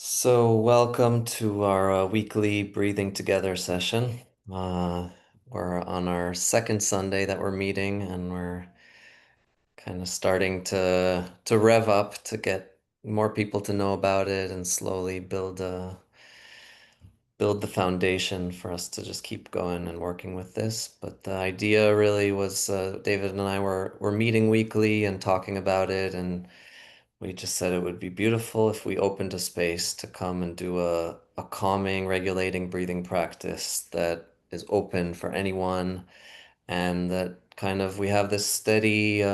Welcome to our weekly breathing together session. Uh, we're on our second Sunday that we're meeting, and we're kind of starting to rev up to get more people to know about it and slowly build the foundation for us to just keep going and working with this. But the idea really was David and I were meeting weekly and talking about it, and we just said it would be beautiful if we opened a space to come and do a calming, regulating breathing practice that is open for anyone, and that kind of we have this steady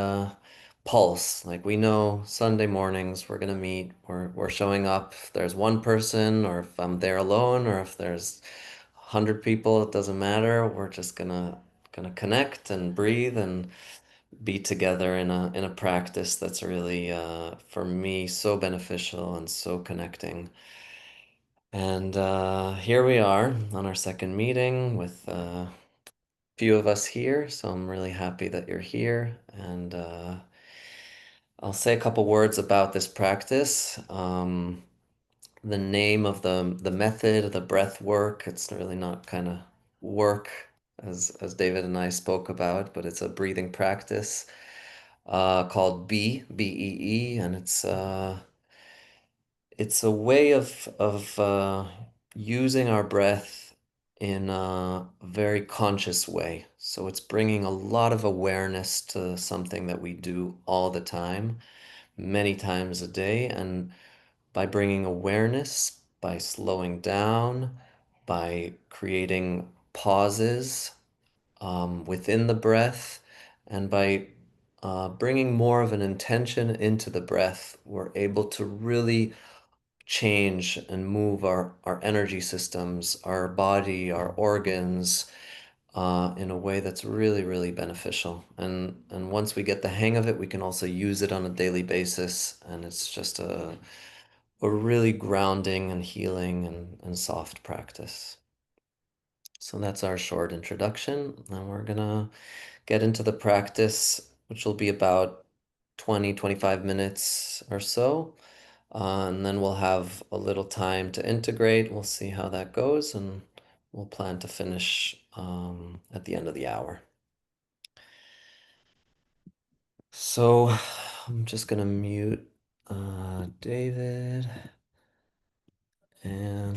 pulse. Like we know Sunday mornings we're gonna meet, we're showing up. If there's one person, or if I'm there alone, or if there's 100 people, it doesn't matter. We're just gonna connect and breathe and be together in a practice that's really for me so beneficial and so connecting. And here we are on our second meeting with a few of us here, so I'm really happy that you're here. And I'll say a couple words about this practice. The name of the method, the breath work, it's really not kind of work as David and I spoke about, but it's a breathing practice called BEE, and it's a way of using our breath in a very conscious way. So it's bringing a lot of awareness to something that we do all the time, many times a day, and by bringing awareness, by slowing down, by creating pauses within the breath, and by bringing more of an intention into the breath, we're able to really change and move our energy systems, our body, our organs in a way that's really, really beneficial. And once we get the hang of it, we can also use it on a daily basis, and it's just a really grounding and healing and soft practice. So that's our short introduction, and we're gonna get into the practice, which will be about 20-25 minutes or so. And then we'll have a little time to integrate. We'll see how that goes, and we'll plan to finish at the end of the hour. So I'm just gonna mute David and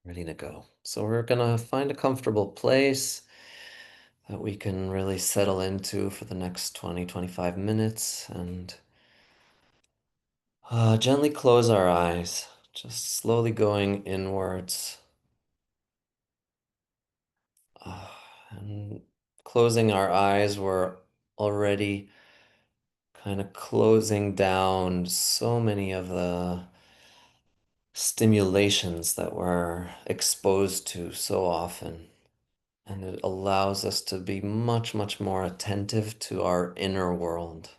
ready to go. So we're gonna find a comfortable place that we can really settle into for the next 20-25 minutes, and gently close our eyes, just slowly going inwards. Uh, and closing our eyes, we're already kind of closing down so many of the stimulations that we're exposed to so often. And it allows us to be much, much more attentive to our inner world.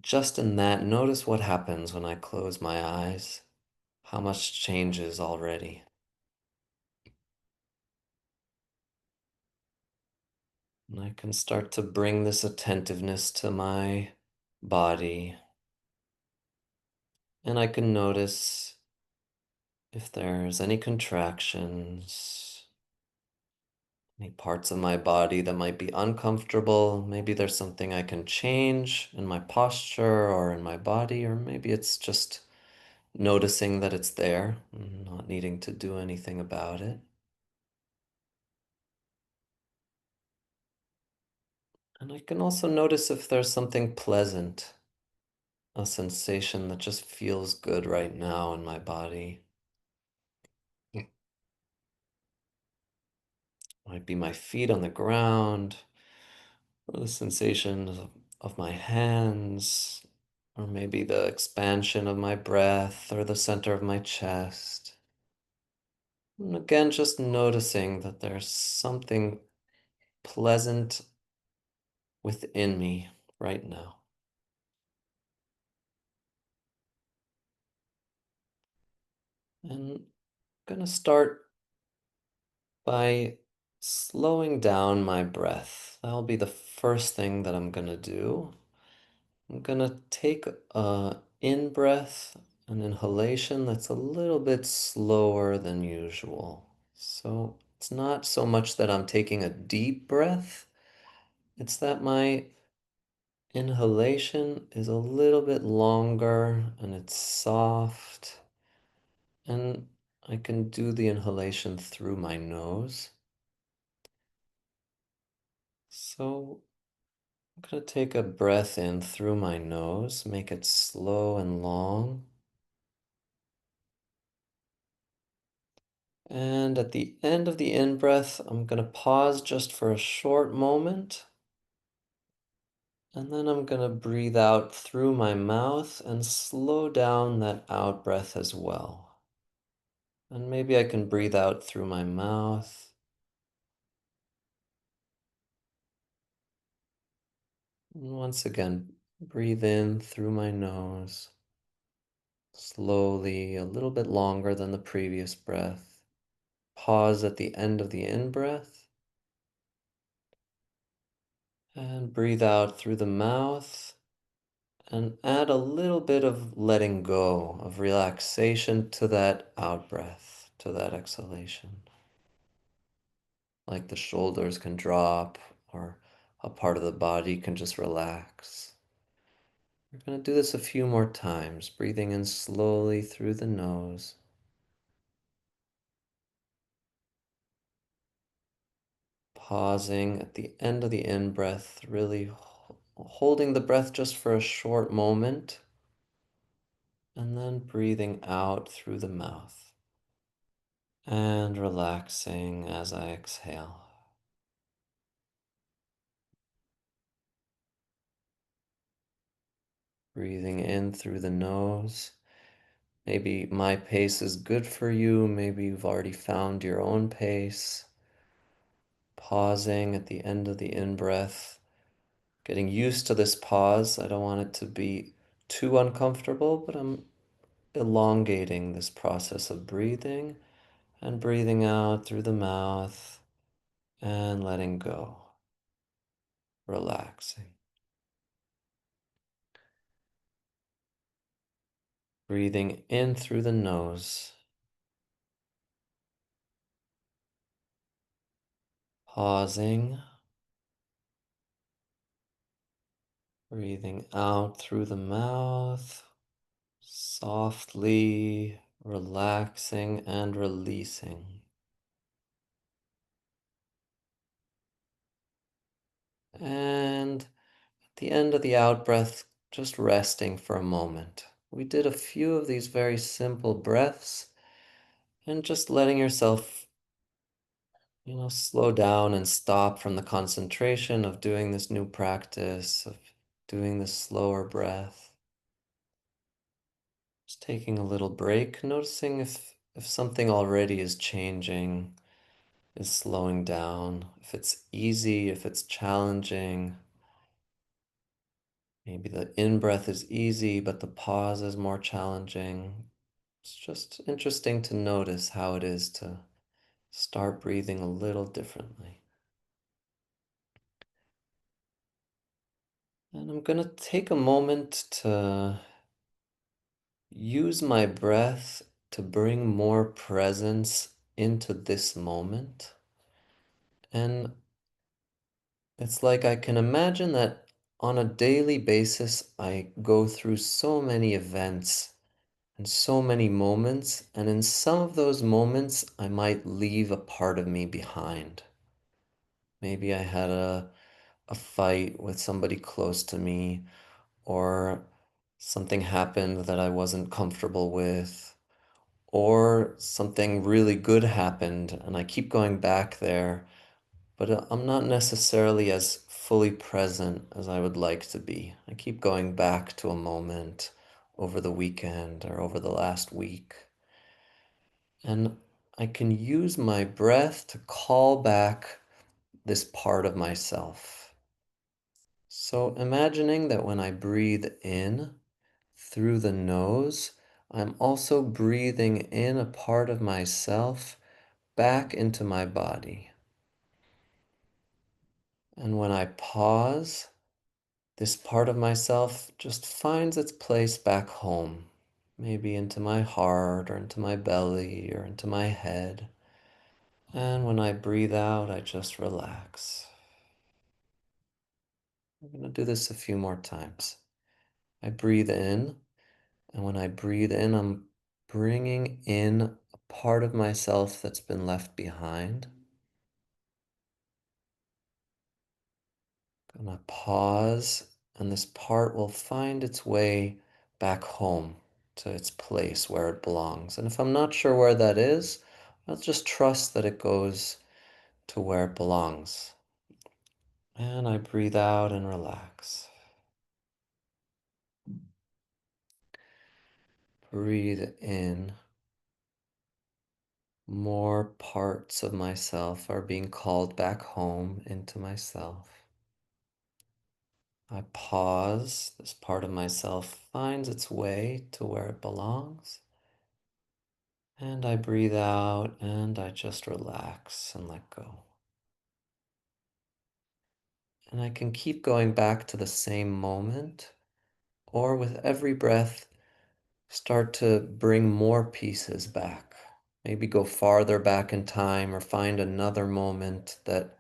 Just in that, notice what happens when I close my eyes, how much changes already. And I can start to bring this attentiveness to my body, and I can notice if there's any contractions, any parts of my body that might be uncomfortable. Maybe there's something I can change in my posture or in my body, or maybe it's just noticing that it's there and not needing to do anything about it. And I can also notice if there's something pleasant, a sensation that just feels good right now in my body. It might be my feet on the ground, or the sensation of my hands, or maybe the expansion of my breath, or the center of my chest. And again, just noticing that there's something pleasant within me right now. And I'm gonna start by slowing down my breath. That'll be the first thing that I'm gonna do. I'm gonna take a in breath, an inhalation that's a little bit slower than usual. So it's not so much that I'm taking a deep breath, it's that my inhalation is a little bit longer and it's soft, and I can do the inhalation through my nose. So I'm gonna take a breath in through my nose, make it slow and long. And at the end of the in breath, I'm gonna pause just for a short moment. And then I'm gonna breathe out through my mouth and slow down that out breath as well. And maybe I can breathe out through my mouth. And once again, breathe in through my nose, slowly, a little bit longer than the previous breath. Pause at the end of the in breath and breathe out through the mouth and add a little bit of letting go, of relaxation to that out breath, to that exhalation. Like the shoulders can drop or a part of the body can just relax. We're going to do this a few more times, breathing in slowly through the nose. Pausing at the end of the in breath, really holding the breath just for a short moment, and then breathing out through the mouth and relaxing as I exhale. Breathing in through the nose. Maybe my pace is good for you. Maybe you've already found your own pace. Pausing at the end of the in breath. Getting used to this pause. I don't want it to be too uncomfortable, but I'm elongating this process of breathing and breathing out through the mouth and letting go, relaxing. Breathing in through the nose, pausing, breathing out through the mouth, softly relaxing and releasing. And at the end of the out breath, just resting for a moment. We did a few of these very simple breaths and just letting yourself, slow down and stop from the concentration of doing this new practice, of doing this slower breath. Just taking a little break, noticing if something already is changing, is slowing down, if it's easy, if it's challenging. Maybe the in breath is easy, but the pause is more challenging. It's just interesting to notice how it is to start breathing a little differently. And I'm going to take a moment to use my breath to bring more presence into this moment. And it's like I can imagine that on a daily basis, I go through so many events and so many moments, and in some of those moments, I might leave a part of me behind. Maybe I had a fight with somebody close to me, or something happened that I wasn't comfortable with, or something really good happened, and I keep going back there, but I'm not necessarily as fully present as I would like to be. I keep going back to a moment over the weekend or over the last week. And I can use my breath to call back this part of myself. So imagining that when I breathe in through the nose, I'm also breathing in a part of myself back into my body. And when I pause, this part of myself just finds its place back home, maybe into my heart or into my belly or into my head. And when I breathe out, I just relax. I'm going to do this a few more times. I breathe in, and when I breathe in, I'm bringing in a part of myself that's been left behind. Gonna pause, and this part will find its way back home to its place where it belongs. And if I'm not sure where that is, I'll just trust that it goes to where it belongs. And I breathe out and relax. Breathe in. More parts of myself are being called back home into myself. I pause. This part of myself finds its way to where it belongs. And I breathe out and I just relax and let go. And I can keep going back to the same moment, or with every breath, start to bring more pieces back. Maybe go farther back in time or find another moment that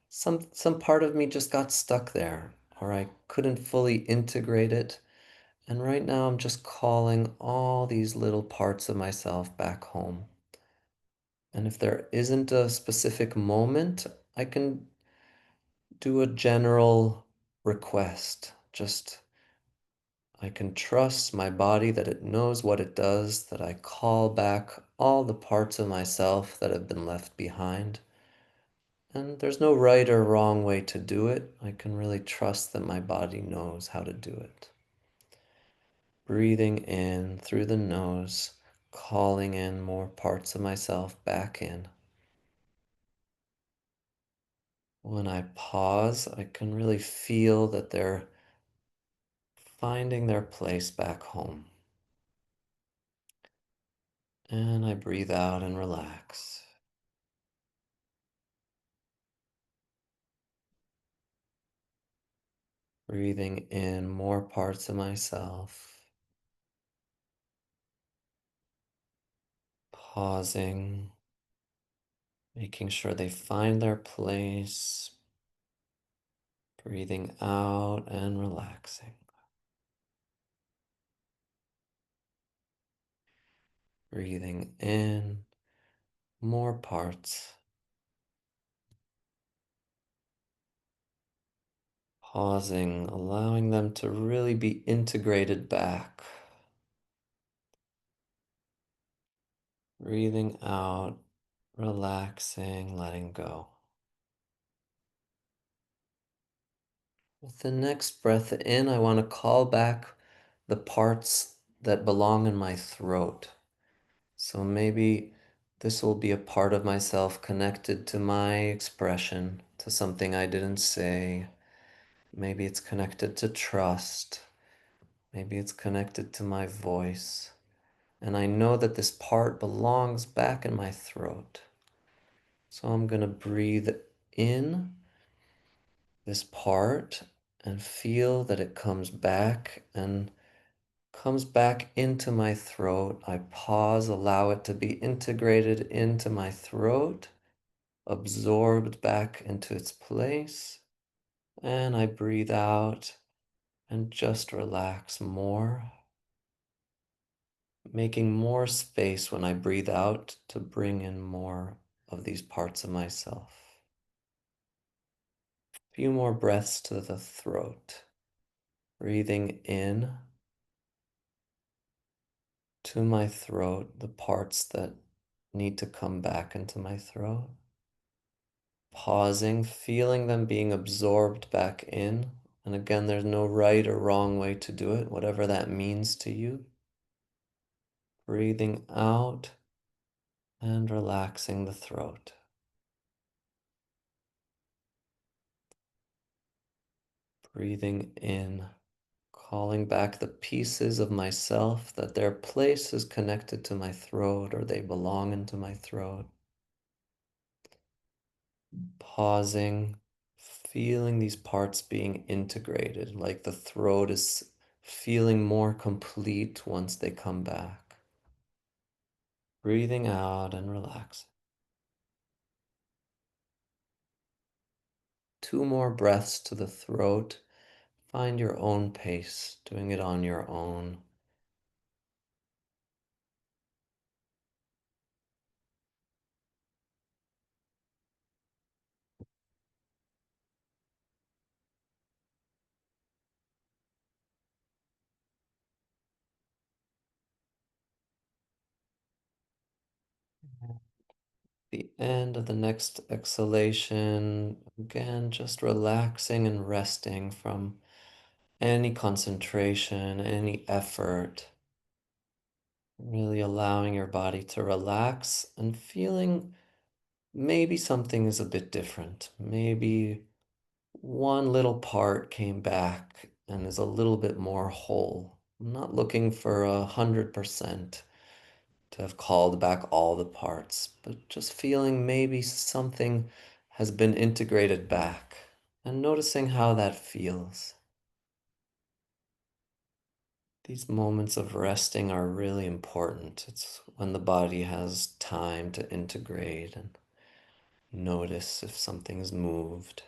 some part of me just got stuck there, or I couldn't fully integrate it. And right now I'm just calling all these little parts of myself back home. And if there isn't a specific moment, I can do a general request. Just, I can trust my body that it knows what it does, that I call back all the parts of myself that have been left behind. And there's no right or wrong way to do it. I can really trust that my body knows how to do it. Breathing in through the nose, calling in more parts of myself back in. When I pause, I can really feel that they're finding their place back home. And I breathe out and relax. Breathing in more parts of myself. Pausing, making sure they find their place. Breathing out and relaxing. Breathing in more parts. Pausing, allowing them to really be integrated back. Breathing out, relaxing, letting go. With the next breath in, I want to call back the parts that belong in my throat. So maybe this will be a part of myself connected to my expression, to something I didn't say. Maybe it's connected to trust. Maybe it's connected to my voice. And I know that this part belongs back in my throat. So I'm going to breathe in this part and feel that it comes back into my throat. I pause, allow it to be integrated into my throat, absorbed back into its place. And I breathe out and just relax more, making more space when I breathe out to bring in more of these parts of myself. A few more breaths to the throat. Breathing in to my throat, the parts that need to come back into my throat. Pausing, feeling them being absorbed back in. And again, there's no right or wrong way to do it, whatever that means to you. Breathing out and relaxing the throat. Breathing in, calling back the pieces of myself that their place is connected to my throat or they belong into my throat. Pausing, feeling these parts being integrated, like the throat is feeling more complete once they come back. Breathing out and relaxing. Two more breaths to the throat. Find your own pace, doing it on your own. The end of the next exhalation, again, just relaxing and resting from any concentration, any effort, really allowing your body to relax and feeling maybe something is a bit different. Maybe one little part came back and is a little bit more whole. I'm not looking for 100% to have called back all the parts, but just feeling maybe something has been integrated back and noticing how that feels. These moments of resting are really important. It's when the body has time to integrate and notice if something's moved.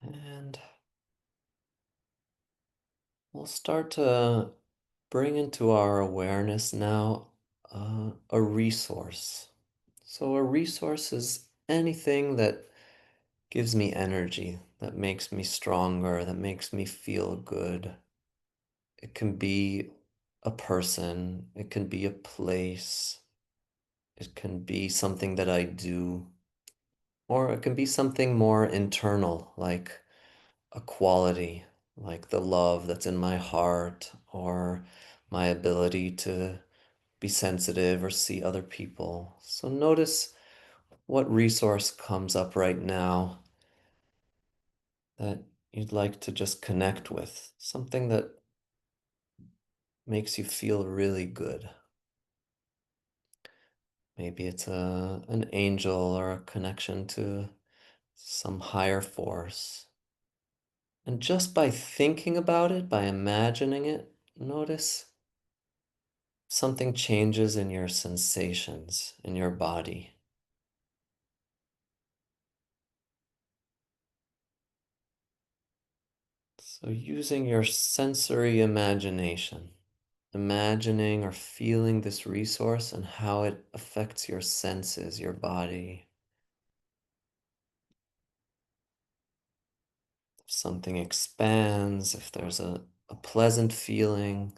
And we'll start to bring into our awareness now a resource. So, a resource is anything that gives me energy, that makes me stronger, that makes me feel good. It can be a person, it can be a place, it can be something that I do, or it can be something more internal, like a quality, like the love that's in my heart, or my ability to be sensitive or see other people. So notice what resource comes up right now that you'd like to just connect with, something that makes you feel really good. Maybe it's an angel or a connection to some higher force. And just by thinking about it, by imagining it, notice something changes in your sensations, in your body. So using your sensory imagination, imagining or feeling this resource and how it affects your senses, your body. If something expands, if there's a pleasant feeling,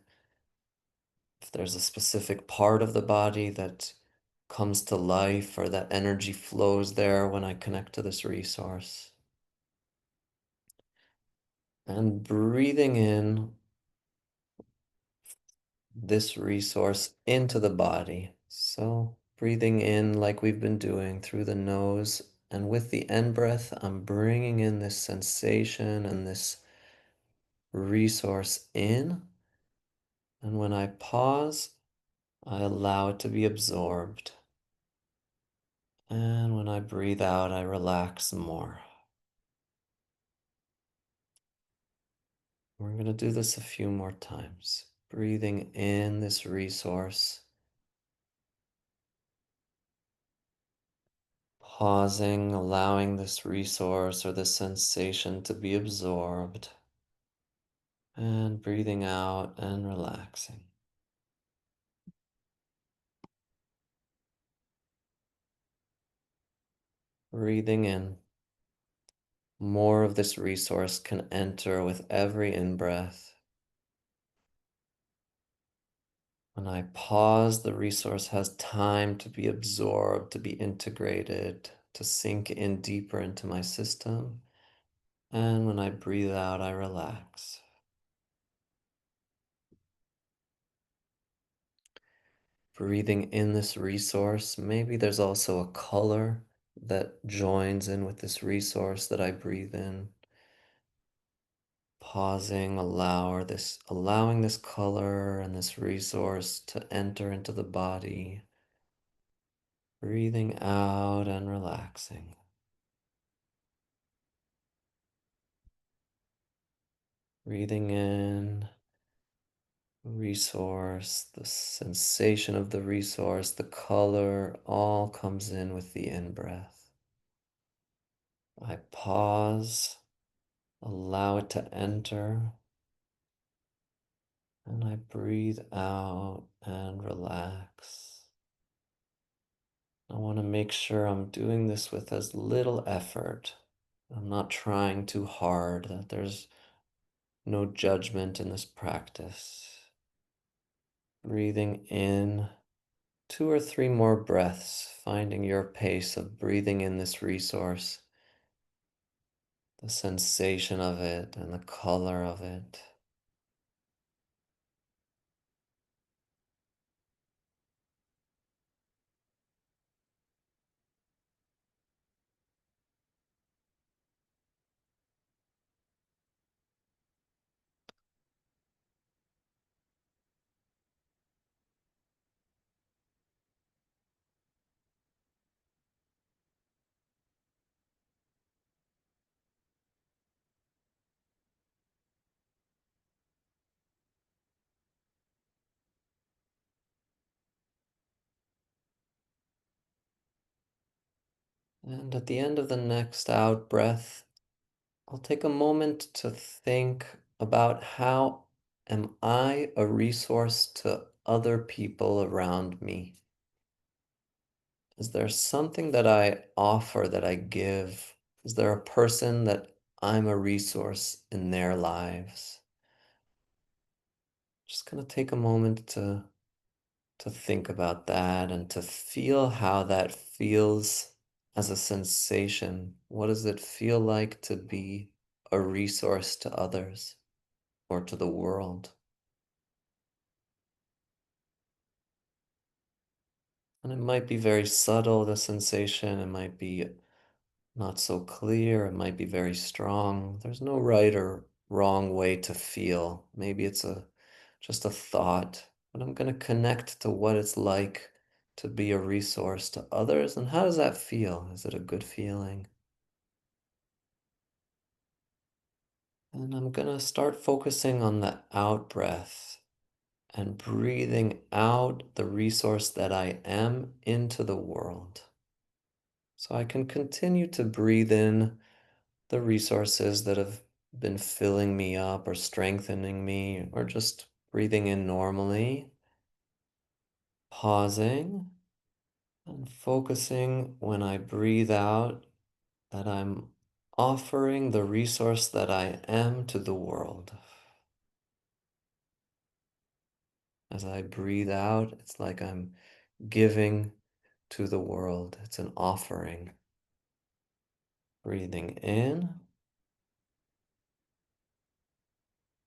if there's a specific part of the body that comes to life or that energy flows there when I connect to this resource. And breathing in this resource into the body. So breathing in like we've been doing through the nose. And with the end breath, I'm bringing in this sensation and this resource in. And when I pause, I allow it to be absorbed. And when I breathe out, I relax more. We're going to do this a few more times. Breathing in this resource, pausing, allowing this resource or this sensation to be absorbed, and breathing out and relaxing. Breathing in. More of this resource can enter with every in-breath. When I pause, the resource has time to be absorbed, to be integrated, to sink in deeper into my system. And when I breathe out, I relax. breathing in this resource. Maybe there's also a color that joins in with this resource that I breathe in. Pausing, allowing this color and this resource to enter into the body. Breathing out and relaxing. Breathing in resource, the sensation of the resource, the color, all comes in with the in-breath. I pause, allow it to enter, and I breathe out and relax. I want to make sure I'm doing this with as little effort. I'm not trying too hard, that there's no judgment in this practice. Breathing in 2 or 3 more breaths, finding your pace of breathing in this resource, the sensation of it and the color of it. And at the end of the next out breath, I'll take a moment to think about how am I a resource to other people around me? Is there something that I offer, that I give? Is there a person that I'm a resource in their lives? Just gonna take a moment to think about that and to feel how that feels as a sensation. What does it feel like to be a resource to others or to the world? And it might be very subtle, the sensation. It might be not so clear. It might be very strong. There's no right or wrong way to feel. Maybe it's just a thought, but I'm going to connect to what it's like to be a resource to others. And how does that feel? Is it a good feeling? And I'm going to start focusing on the out breath and breathing out the resource that I am into the world. So I can continue to breathe in the resources that have been filling me up or strengthening me, or just breathing in normally, pausing and focusing when I breathe out that I'm offering the resource that I am to the world. As I breathe out, it's like I'm giving to the world. It's an offering. Breathing in,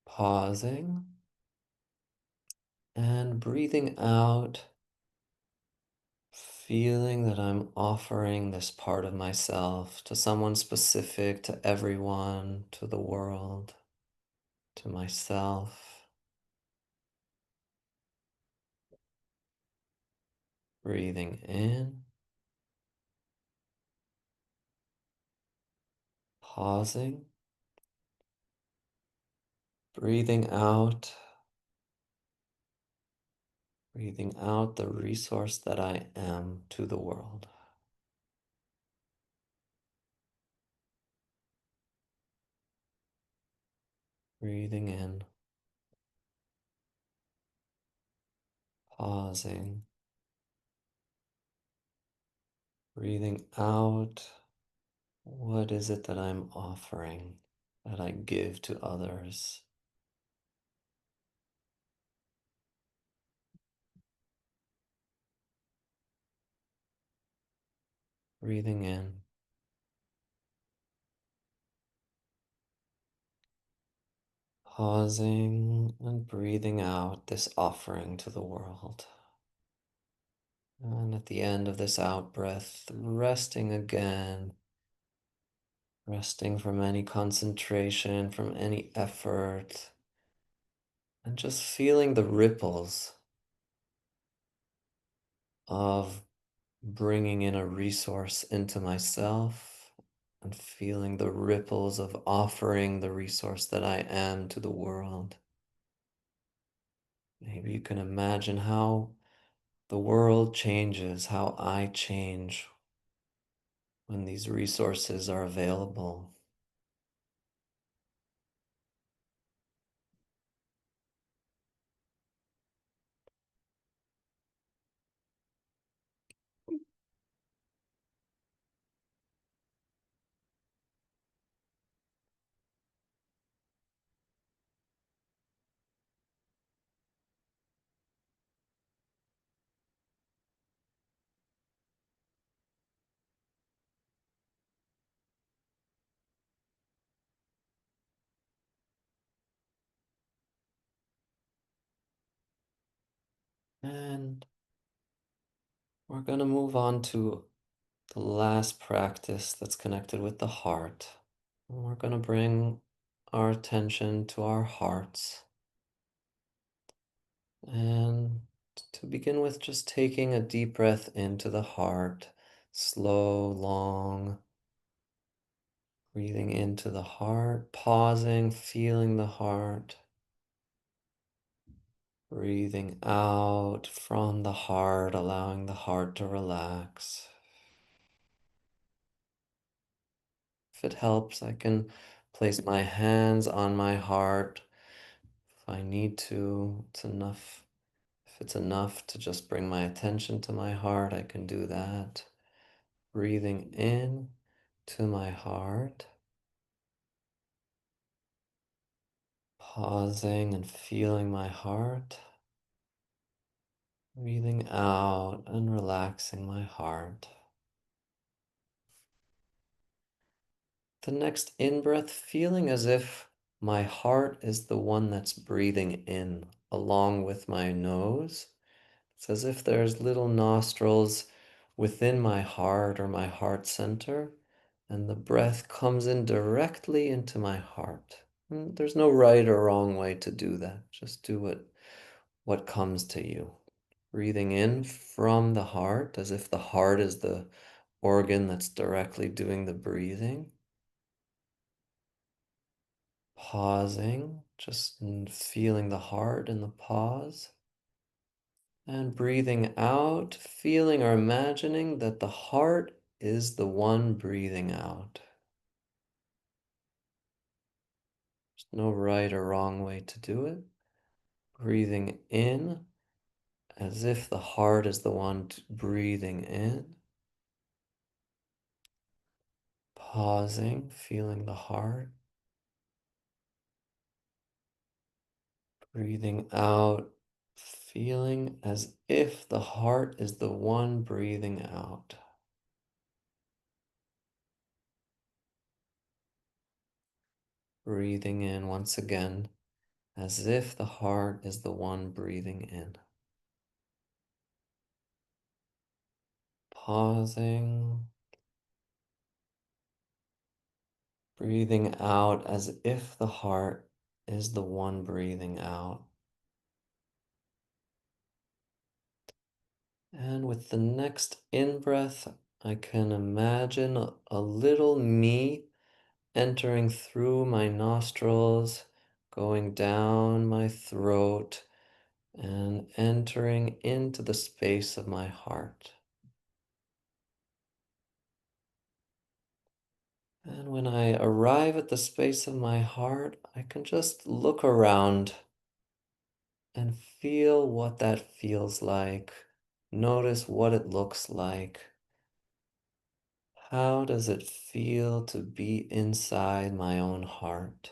pausing, and breathing out, feeling that I'm offering this part of myself to someone specific, to everyone, to the world, to myself. Breathing in, pausing, breathing out, breathing out the resource that I am to the world. Breathing in, pausing, breathing out. What is it that I'm offering, that I give to others? Breathing in, pausing and breathing out this offering to the world. And at the end of this out breath, resting again, resting from any concentration, from any effort, and just feeling the ripples of bringing in a resource into myself and feeling the ripples of offering the resource that I am to the world. Maybe you can imagine how the world changes, how I change when these resources are available. And we're going to move on to the last practice that's connected with the heart. And we're going to bring our attention to our hearts. And to begin with, just taking a deep breath into the heart, slow, long, breathing into the heart, pausing, feeling the heart, breathing out from the heart, allowing the heart to relax. If it helps, I can place my hands on my heart if I need to. It's enough. If it's enough to just bring my attention to my heart, I can do that. Breathing in to my heart, pausing and feeling my heart, breathing out and relaxing my heart. The next in breath, feeling as if my heart is the one that's breathing in along with my nose. It's as if there's little nostrils within my heart or my heart center, and the breath comes in directly into my heart. There's no right or wrong way to do that. Just do what comes to you. Breathing in from the heart, as if the heart is the organ that's directly doing the breathing. Pausing, just feeling the heart in the pause. And breathing out, feeling or imagining that the heart is the one breathing out. There's no right or wrong way to do it. Breathing in as if the heart is the one breathing in. Pausing, feeling the heart. Breathing out, feeling as if the heart is the one breathing out. Breathing in once again, as if the heart is the one breathing in. Pausing, breathing out as if the heart is the one breathing out. And with the next in-breath, I can imagine a little me entering through my nostrils, going down my throat, and entering into the space of my heart. And when I arrive at the space of my heart, I can just look around and feel what that feels like. Notice what it looks like. How does it feel to be inside my own heart?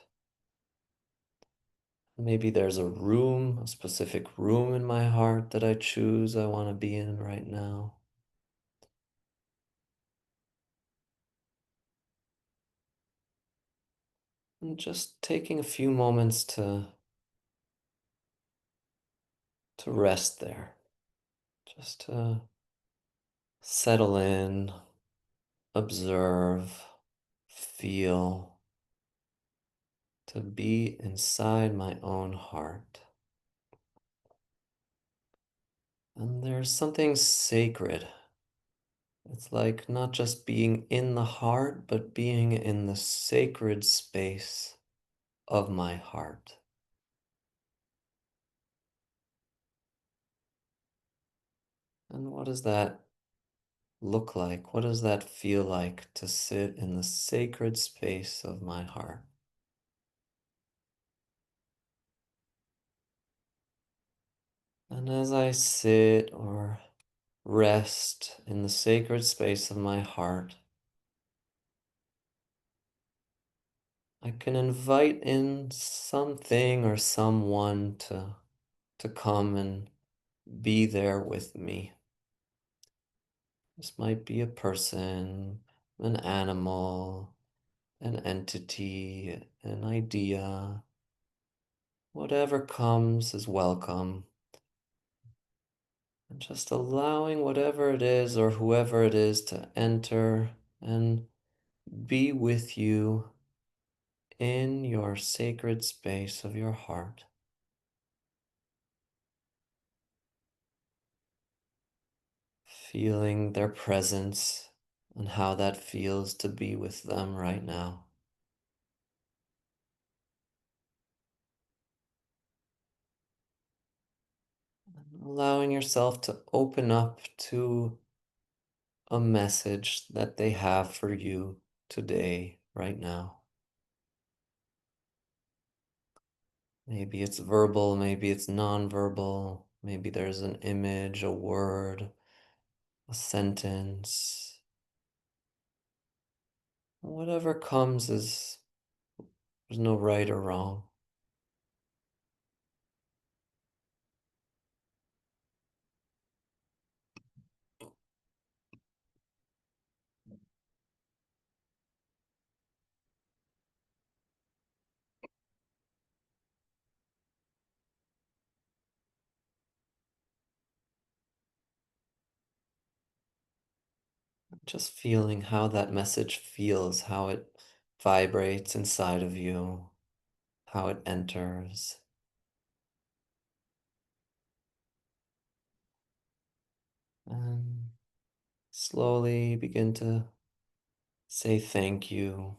Maybe there's a room, a specific room in my heart that I choose I want to be in right now. And just taking a few moments to rest there. Just to settle in, observe, feel, to be inside my own heart. And there's something sacred. It's like not just being in the heart, but being in the sacred space of my heart. And what does that look like? What does that feel like to sit in the sacred space of my heart? And as I sit or rest in the sacred space of my heart, I can invite in something or someone to come and be there with me. This might be a person, an animal, an entity, an idea. Whatever comes is welcome. And just allowing whatever it is or whoever it is to enter and be with you in your sacred space of your heart. Feeling their presence and how that feels to be with them right now. Allowing yourself to open up to a message that they have for you today, right now. Maybe it's verbal, maybe it's nonverbal, maybe there's an image, a word, a sentence. Whatever comes is, there's no right or wrong. Just feeling how that message feels, how it vibrates inside of you, how it enters. And slowly begin to say thank you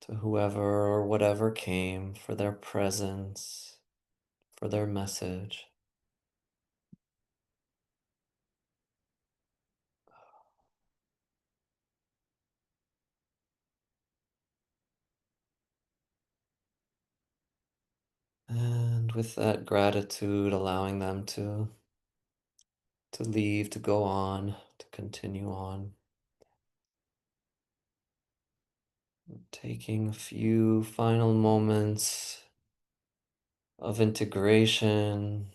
to whoever or whatever came for their presence, for their message. And with that gratitude, allowing them to leave, to go on, to continue on. Taking a few final moments of integration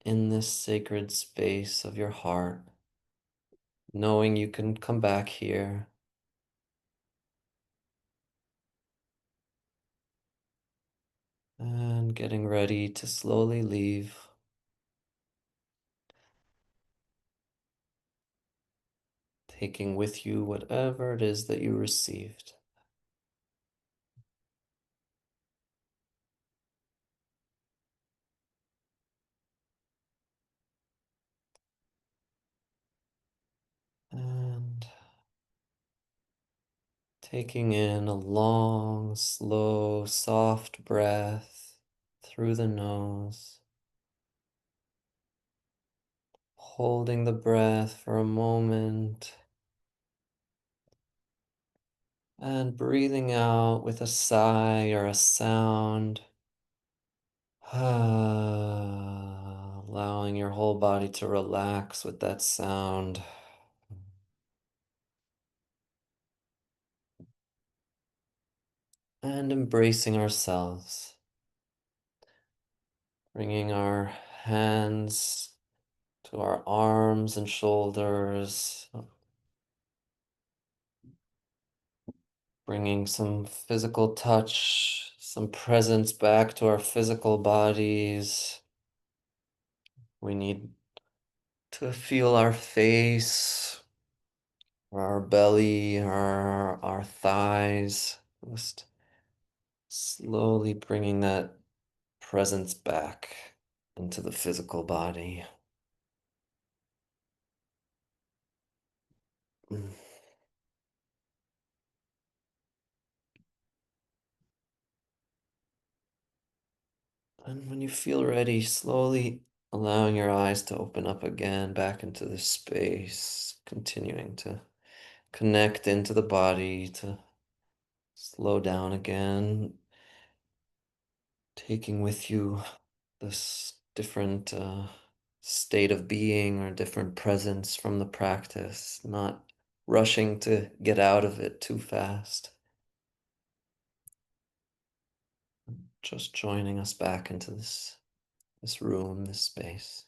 in this sacred space of your heart, knowing you can come back here and getting ready to slowly leave, taking with you whatever it is that you received. And taking in a long, slow, soft breath through the nose, holding the breath for a moment, and breathing out with a sigh or a sound, allowing your whole body to relax with that sound. And embracing ourselves, bringing our hands to our arms and shoulders, bringing some physical touch, some presence back to our physical bodies. We need to feel our face, our belly, our thighs, just slowly bringing that presence back into the physical body. Mm. And when you feel ready, slowly allowing your eyes to open up again back into the space, continuing to connect into the body, to slow down again, taking with you this different state of being or different presence from the practice, not rushing to get out of it too fast, just joining us back into this room, this space.